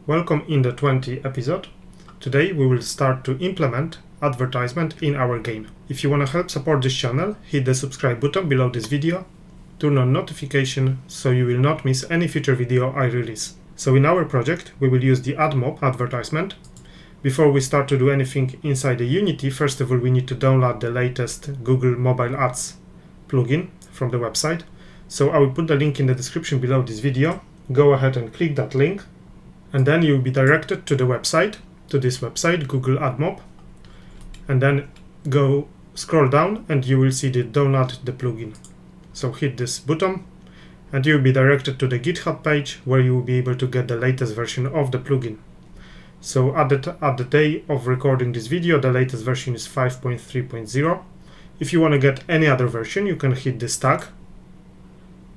Welcome in the 20th episode. Today we will start to implement advertisement in our game. If you want to help support this channel, hit the subscribe button below this video, turn on notification so you will not miss any future video I release. So in our project we will use the AdMob advertisement. Before we start to do anything inside the Unity, first of all we need to download the latest Google Mobile Ads plugin from the website. So I will put the link in the description below this video. Go ahead and click that link, and then you will be directed to the website, to this website, Google AdMob, and then go scroll down and you will see the download the plugin. So hit this button and you will be directed to the GitHub page where you will be able to get the latest version of the plugin. So at the day of recording this video, the latest version is 5.3.0. If you want to get any other version, you can hit this tag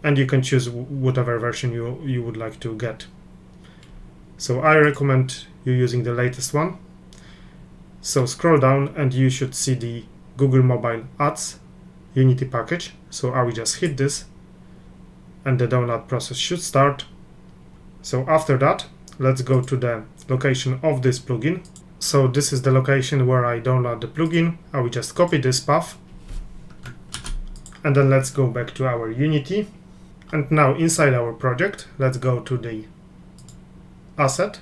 and you can choose whatever version you would like to get. So I recommend you using the latest one. So scroll down and you should see the Google Mobile Ads Unity package. So I will just hit this and the download process should start. So after that, let's go to the location of this plugin. So this is the location where I download the plugin. I will just copy this path and then let's go back to our Unity. And now inside our project, let's go to the asset,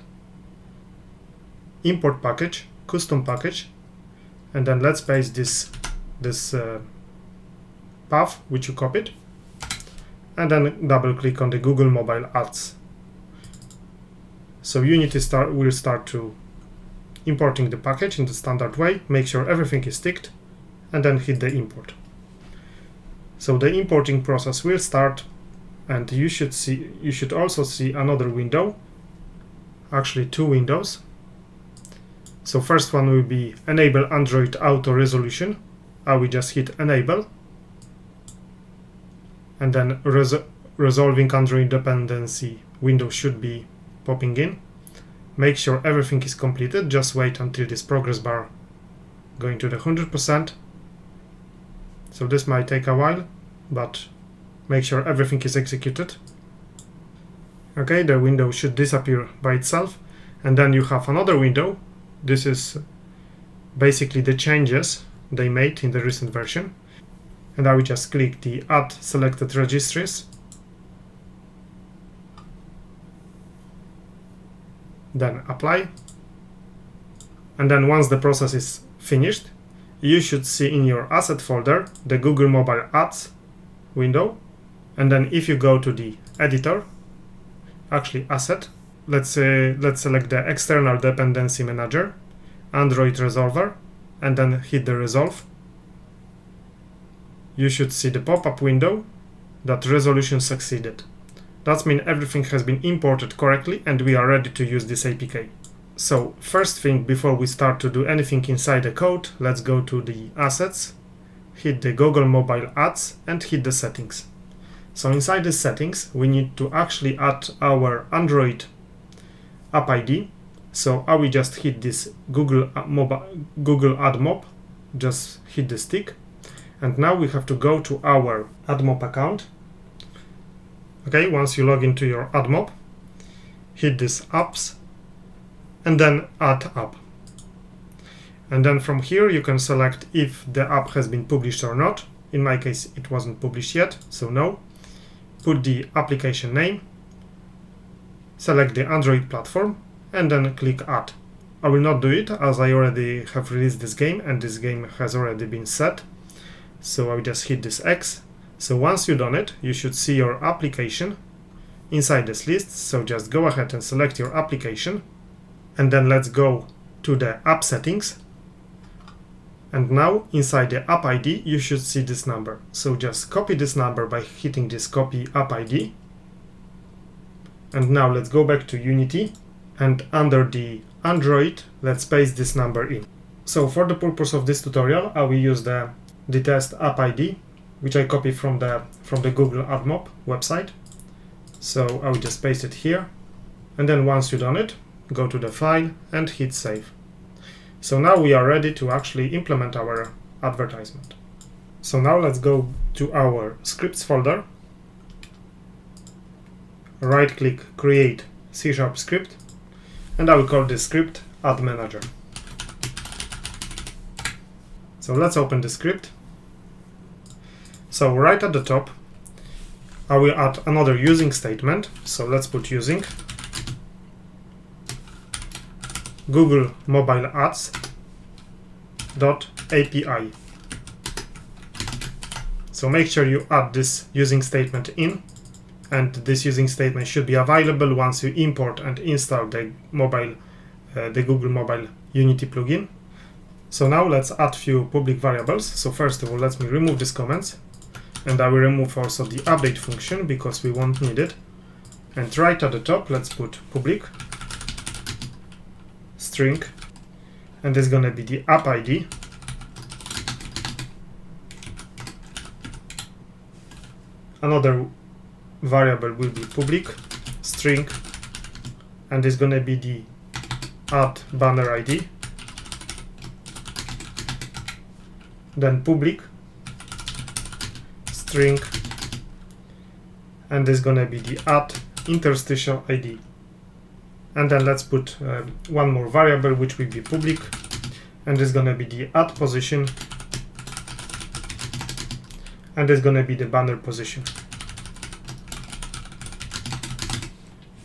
import package, custom package, and then let's paste this path which you copied, and then double click on the Google Mobile Ads. So Unity will start to importing the package in the standard way. Make sure everything is ticked and then hit the import. So the importing process will start, and you should also see another window, actually two windows. So first one will be enable Android auto resolution. I will just hit enable, and then resolving Android dependency window should be popping in. Make sure everything is completed. Just wait until this progress bar going to the 100%. So this might take a while, but make sure everything is executed. Okay, the window should disappear by itself, and then you have another window. This is basically the changes they made in the recent version, and I will just click the add selected registries, then apply, and then once the process is finished, you should see in your asset folder the Google Mobile Ads window. And then if you go to the editor, actually asset, let's select the external dependency manager, Android resolver, and then hit the resolve. You should see the pop-up window that resolution succeeded. That means everything has been imported correctly and we are ready to use this APK. So first thing, before we start to do anything inside the code, let's go to the assets, hit the Google Mobile Ads and hit the settings. So inside the settings, we need to actually add our Android app ID. So I will just hit this Google AdMob, just hit the stick. And now we have to go to our AdMob account. Okay, once you log into your AdMob, hit this apps and then add app. And then from here you can select if the app has been published or not. In my case, it wasn't published yet, so no. Put the application name, select the Android platform, and then click add. I will not do it as I already have released this game and this game has already been set. So I will just hit this X. So once you've done it, you should see your application inside this list. So just go ahead and select your application, and then let's go to the app settings. And now inside the app ID, you should see this number. So just copy this number by hitting this copy app ID. And now let's go back to Unity, and under the Android, let's paste this number in. So for the purpose of this tutorial, I will use the test app ID, which I copy from the Google AdMob website. So I will just paste it here. And then once you've done it, go to the file and hit save. So now we are ready to actually implement our advertisement. So now let's go to our scripts folder, right click, create C# script, and I will call this script AdManager. So let's open the script. So right at the top, I will add another using statement. So let's put using Google Mobile Ads .api. So make sure you add this using statement in, and this using statement should be available once you import and install the Google Mobile Unity plugin. So now let's add few public variables. So first of all, let me remove these comments, and I will remove also the update function because we won't need it. And right at the top, let's put public string, and this is going to be the app ID. Another variable will be public string, and it's going to be the ad banner ID. Then public string, and this is going to be the ad interstitial ID. And then let's put one more variable which will be public, and this is going to be the ad position, and it's going to be the banner position.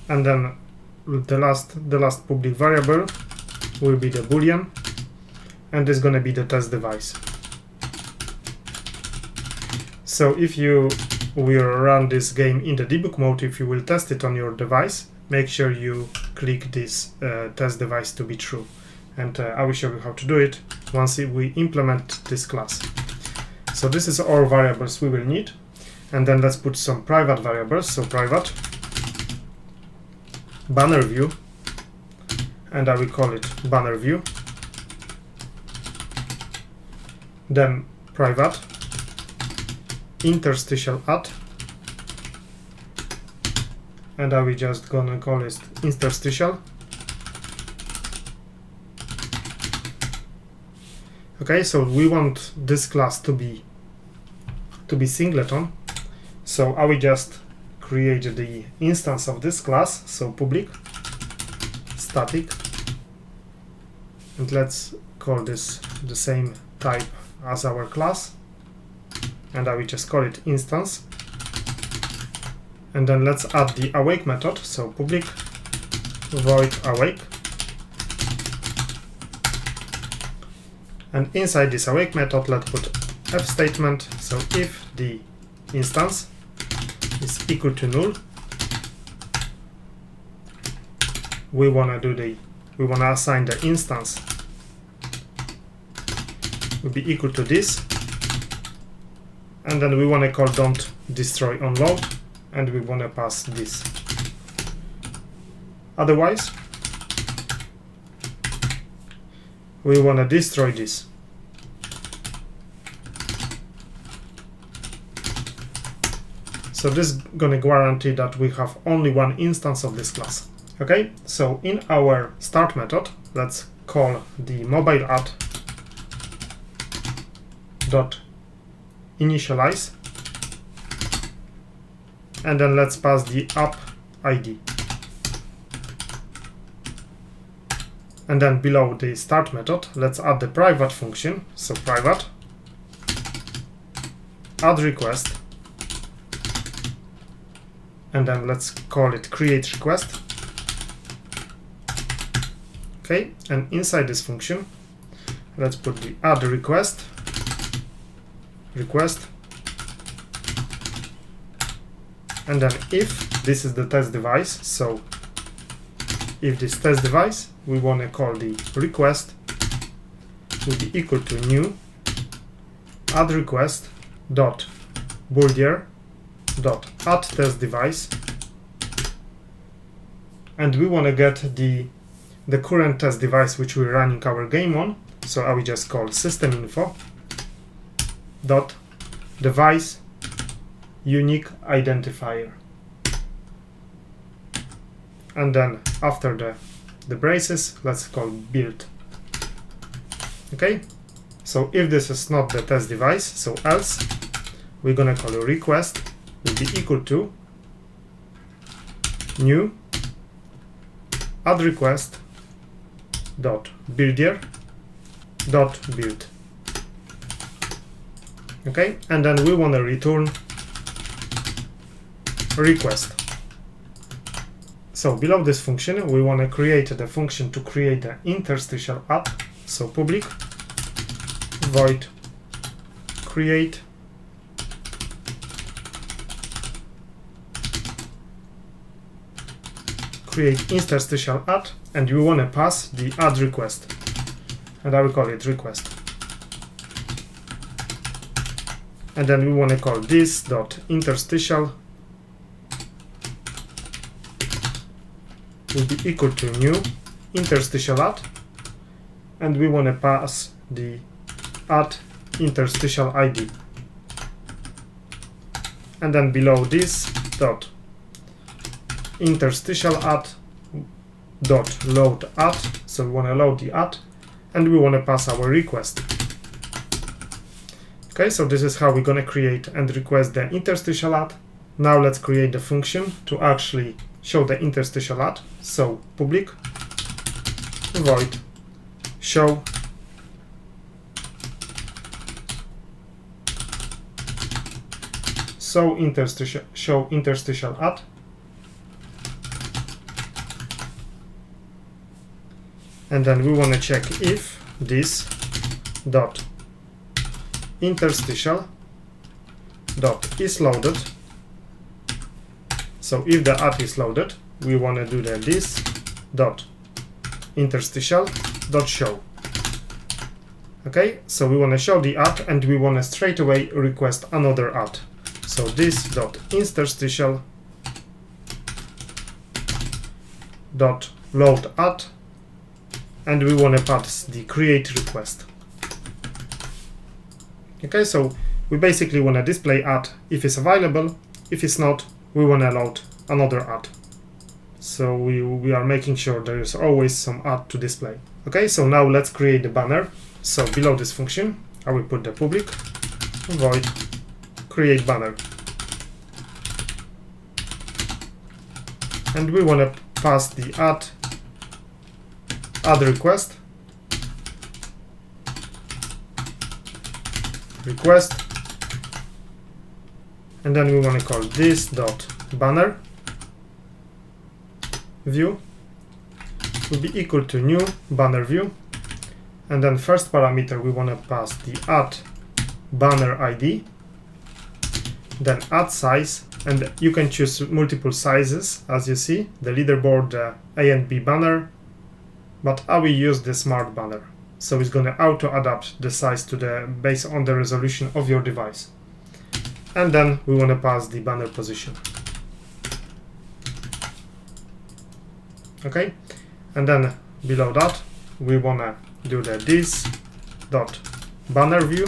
And then the last public variable will be the boolean, and it's going to be the test device. So if you will run this game in the debug mode, if you will test it on your device, make sure you click this test device to be true. And I will show you how to do it once we implement this class. So this is all variables we will need. And then let's put some private variables. So private banner view, and I will call it banner view. Then private interstitial ad, and I will just gonna call it interstitial. Okay, so we want this class to be singleton, so I will just create the instance of this class. So public static, and let's call this the same type as our class, and I will just call it instance. And then let's add the awake method. So public void awake, and inside this awake method let's put if statement. So if the instance is equal to null, we wanna assign the instance will be equal to this, and then we wanna call don't destroy on load, and we wanna pass this. Otherwise, we wanna destroy this. So this is gonna guarantee that we have only one instance of this class. Okay, so in our start method, let's call the mobile ad dot initialize, and then let's pass the app ID. And then below the start method, let's add the private function. So private add request, and then let's call it create request. Okay, and inside this function, let's put the add request, and then if this is the test device, so if this test device, we want to call the request will be equal to new add request dot bourdier dot add test device, and we want to get the current test device which we're running our game on. So I will just call system info dot device unique identifier, and then after the braces, let's call build. Okay, so if this is not the test device, so else we're gonna call a request will be equal to new add request dot builder dot build. Okay, and then we want to return request. So below this function, we want to create the function to create the interstitial ad. So public void create interstitial ad, and we want to pass the add request, and I will call it request. And then we want to call this dot interstitial will be equal to new interstitial ad, and we want to pass the add interstitial ID. And then below this dot interstitial ad dot load ad, so we want to load the ad, and we want to pass our request. Okay, so this is how we're going to create and request the interstitial ad. Now let's create the function to actually show the interstitial ad. So public void show interstitial ad, and then we want to check if this dot interstitial dot is loaded. So if the ad is loaded, we want to do the this dot interstitial dot show. Okay, so we want to show the ad, and we want to straight away request another ad. So this dot interstitial dot load ad, and we want to pass the create request. Okay, so we basically want to display ad if it's available. If it's not, we want to load another ad. So we are making sure there is always some ad to display. Okay, so now let's create the banner. So below this function, I will put the public void create banner, and we want to pass the add request and then we want to call this dot banner view will be equal to new banner view, and then first parameter we want to pass the add banner ID, then add size, and you can choose multiple sizes. As you see, the leaderboard, A and B banner, but I will use the smart banner, so it's going to auto adapt the size to the based on the resolution of your device. And then we want to pass the banner position. Okay, and then below that we want to do the this dot banner view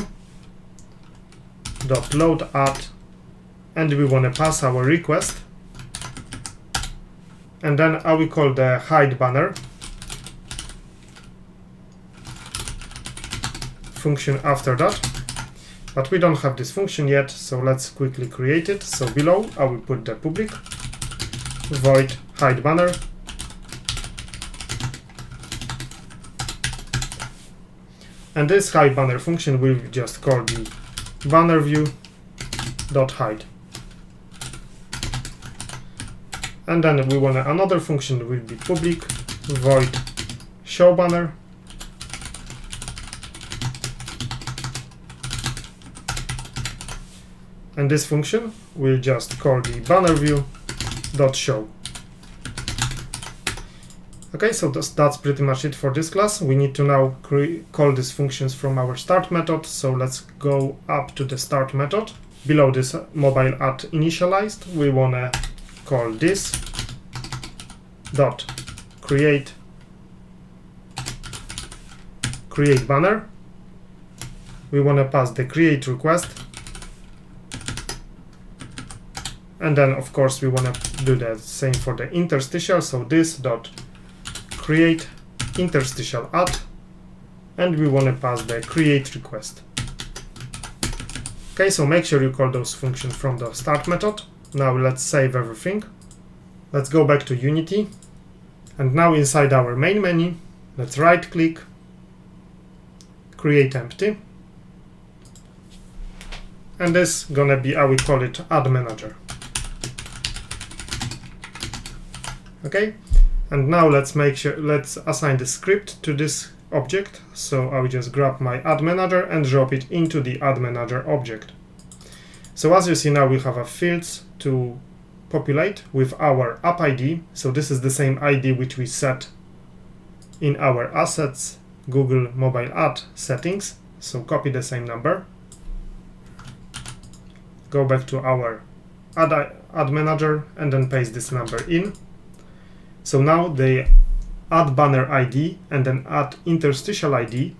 dot load add, and we want to pass our request, and then I will call the hide banner function after that, but we don't have this function yet, so let's quickly create it. So below I will put the public void hide banner, and this hide banner function will just call the banner view dot hide, and then we want another function will be public void show banner, and this function will just call the banner view dot show. Okay, so that's pretty much it for this class. We need to now call these functions from our start method. So let's go up to the start method. Below this mobile ad initialized, we want to call this dot create banner. We want to pass the create request, and then of course we want to do the same for the interstitial. So this dot create interstitial ad, and we want to pass the create request. Okay, so make sure you call those functions from the start method. Now let's save everything. Let's go back to Unity, And now inside our main menu, let's right click, create empty, and this gonna be, I will call it AdManager. Okay, and now let's assign the script to this object. So I will just grab my AdManager and drop it into the AdManager object. So as you see now, we have a fields to populate with our app ID. So this is the same ID which we set in our assets Google mobile ad settings. So copy the same number, go back to our ad manager and then paste this number in. So now the add banner ID and then add interstitial ID,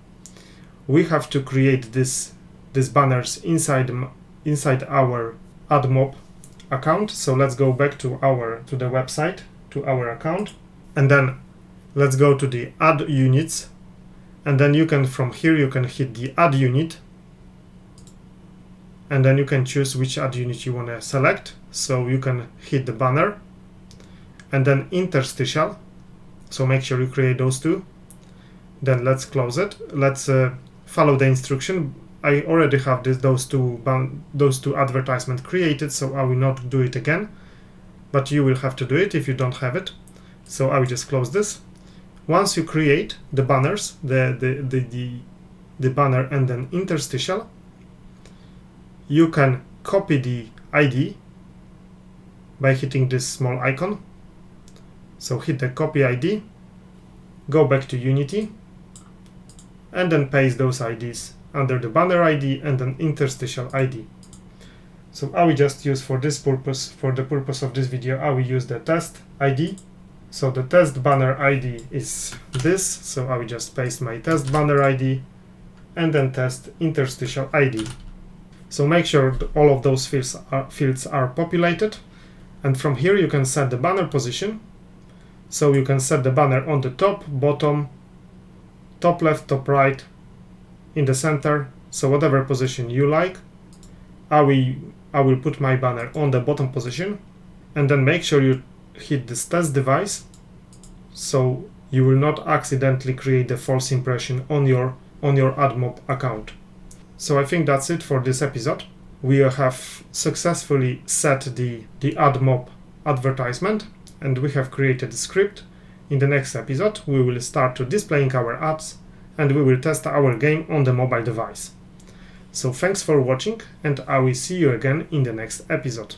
we have to create these banners inside our AdMob account. So let's go back to the website, to our account, and then let's go to the add units, and then you can, from here you can hit the add unit, and then you can choose which ad unit you want to select. So you can hit the banner and then interstitial, so make sure you create those two. Then let's close it. Let's follow the instruction. I already have those two advertisements created, so I will not do it again, but you will have to do it if you don't have it. So I will just close this. Once you create the banners, the banner and then interstitial, you can copy the ID by hitting this small icon. So hit the copy ID, go back to Unity, and then paste those IDs under the banner ID and then interstitial ID. So I will just use for this purpose, for the purpose of this video, I will use the test ID. So the test banner ID is this, so I will just paste my test banner ID and then test interstitial ID. So make sure all of those fields are populated, and from here you can set the banner position. So you can set the banner on the top, bottom, top left, top right, in the center, so whatever position you like. I will put my banner on the bottom position, and then make sure you hit this test device, so you will not accidentally create a false impression on your AdMob account. So I think that's it for this episode. We have successfully set the AdMob advertisement, and we have created a script. In the next episode, we will start to displaying our ads, and we will test our game on the mobile device. So thanks for watching, and I will see you again in the next episode.